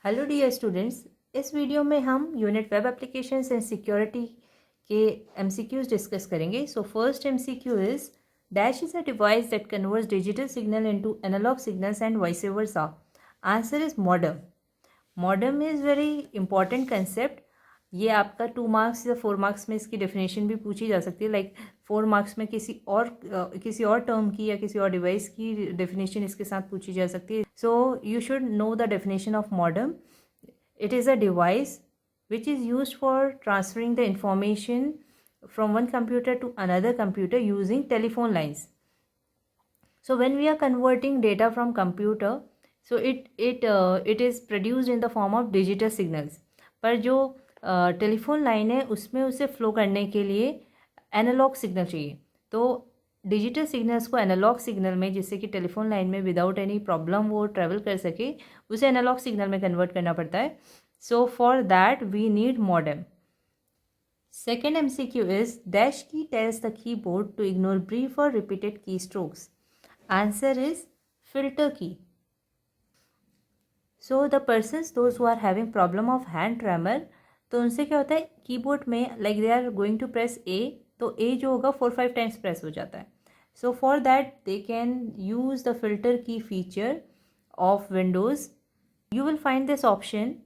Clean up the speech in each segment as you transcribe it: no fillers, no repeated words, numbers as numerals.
Hello dear students, इस video में हम unit web applications and security के एमसीक्यूज डिस्कस करेंगे. So first MCQ is dash is a device that converts digital signal into analog signals and vice versa. Answer is modem. Modem is very important concept. ये आपका 2 marks या 4 marks में इसकी definition भी पूछी जा सकती है. लाइक 4 मार्क्स में किसी और टर्म की या किसी और डिवाइस की डेफिनेशन इसके साथ पूछी जा सकती है. So you should know the definition of modem. It is a device which is used for transferring the information from one computer to another computer using telephone lines. So when we are converting data from computer, so it is produced in the form of digital signals. पर जो telephone line है उसमें उसे flow करने के लिए analogue signal चाहिए. तो डिजिटल सिग्नल्स को एनालॉग सिग्नल में, जिससे कि टेलीफोन लाइन में विदाउट एनी प्रॉब्लम वो ट्रेवल कर सके, उसे एनालॉग सिग्नल में कन्वर्ट करना पड़ता है. So for that we need modem. Second MCQ is dash key tells the keyboard to ignore brief or repeated keystrokes. Answer is filter key. So the persons those who are having problem of hand tremor, तो उनसे क्या होता है keyboard में like they are going to press A, तो A जो होगा 4-5 times press हो जाता है. So for that they can use the filter key feature of Windows. You will find this option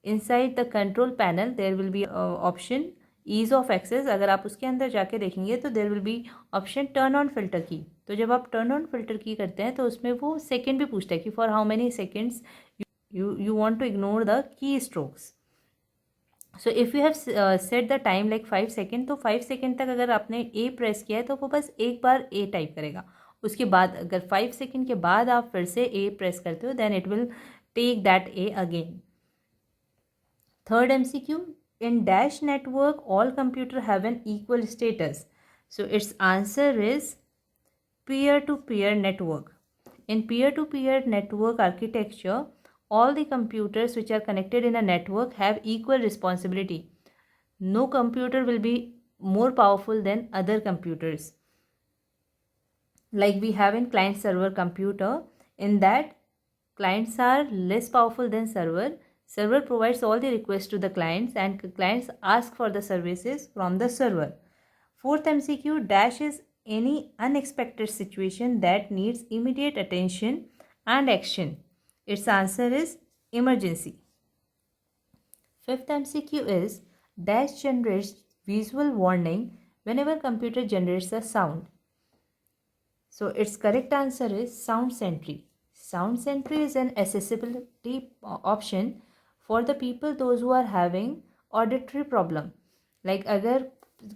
inside the control panel. There will be option ease of access. अगर आप उसके अंदर जाके देखेंगे तो there will be option turn on filter key. तो जब आप turn on filter key करते हैं तो उसमें वो सेकेंड भी पूछता है कि for how many seconds you want to ignore the key strokes. So if you have set the time like 5 second, तो 5 सेकेंड तक अगर आपने A प्रेस किया है तो वो बस एक बार A टाइप करेगा. उसके बाद अगर 5 सेकेंड के बाद आप फिर से A प्रेस करते हो then it will take that A again. Third MCQ, in dash network all computers have an equal status. So its answer is peer-to-peer network. In peer-to-peer network architecture, all the computers which are connected in a network have equal responsibility. No computer will be more powerful than other computers. Like we have in client server computer, in that clients are less powerful than server. Server provides all the requests to the clients and clients ask for the services from the server. Fourth MCQ, dash is any unexpected situation that needs immediate attention and action. Its answer is emergency. Fifth MCQ is dash generates visual warning whenever computer generates a sound. So its correct answer is sound sentry. Sound sentry is an accessibility option for the people those who are having auditory problem. Like अगर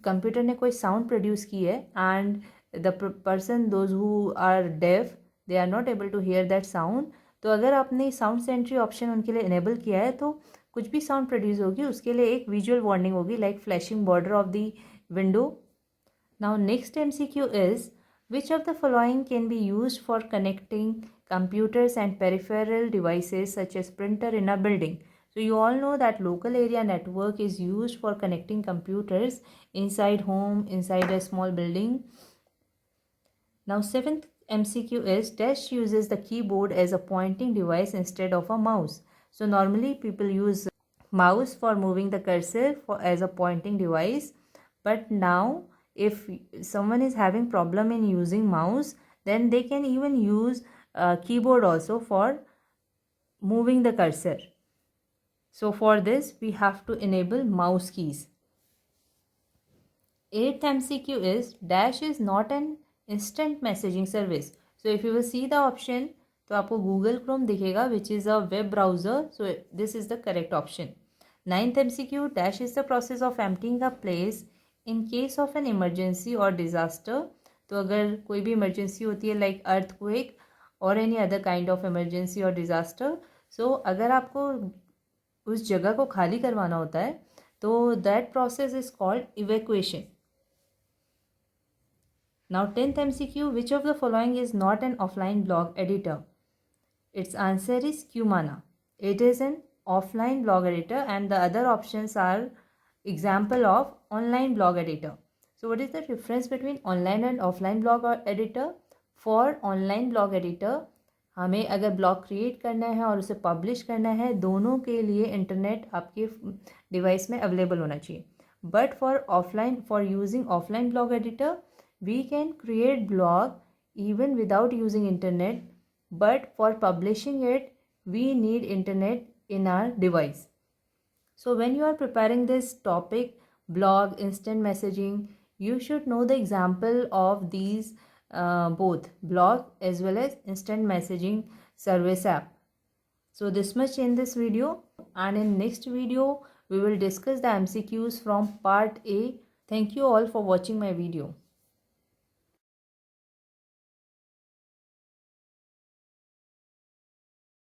computer ने कोई sound produce की है and the person those who are deaf, they are not able to hear that sound, तो अगर आपने sound Sentry option उनके लिए इनेबल किया है तो कुछ भी साउंड प्रोड्यूस होगी उसके लिए एक विजुअल वार्निंग होगी like flashing border of the window. Now next MCQ is which of the following can be used for connecting computers and peripheral devices such as printer in a building? So you all know that local area network is used for connecting computers inside home, inside a small building. Now seventh MCQ is dash uses the keyboard as a pointing device instead of a mouse. So normally people use mouse for moving the cursor as a pointing device, but now if someone is having problem in using mouse, then they can even use keyboard also for moving the cursor. So for this we have to enable mouse keys. Eighth MCQ is dash is not an instant messaging service. So if you will see the option, तो आपको Google Chrome दिखेगा which is a web browser. So this is the correct option. Ninth MCQ, dash is the process of emptying a place in case of an emergency or disaster. तो अगर कोई भी emergency होती है like earthquake or any other kind of emergency or disaster, so अगर आपको उस जगह को खाली करवाना होता है तो that process is called evacuation. Now 10th MCQ, which of the following is not an offline blog editor? Its answer is Qmana. It is an offline blog editor and the other options are example of online blog editor. So what is the difference between online and offline blog editor? For online blog editor, हमें अगर blog create करना है और उसे publish करना है, दोनों के लिए इंटरनेट आपके डिवाइस में अवेलेबल होना चाहिए. But for using offline blog editor, we can create blog even without using internet, but for publishing it we need internet in our device. So when you are preparing this topic, blog, instant messaging, you should know the example of these both blog as well as instant messaging service app. So this much in this video, and in next video we will discuss the MCQs from part A. Thank you all for watching my video.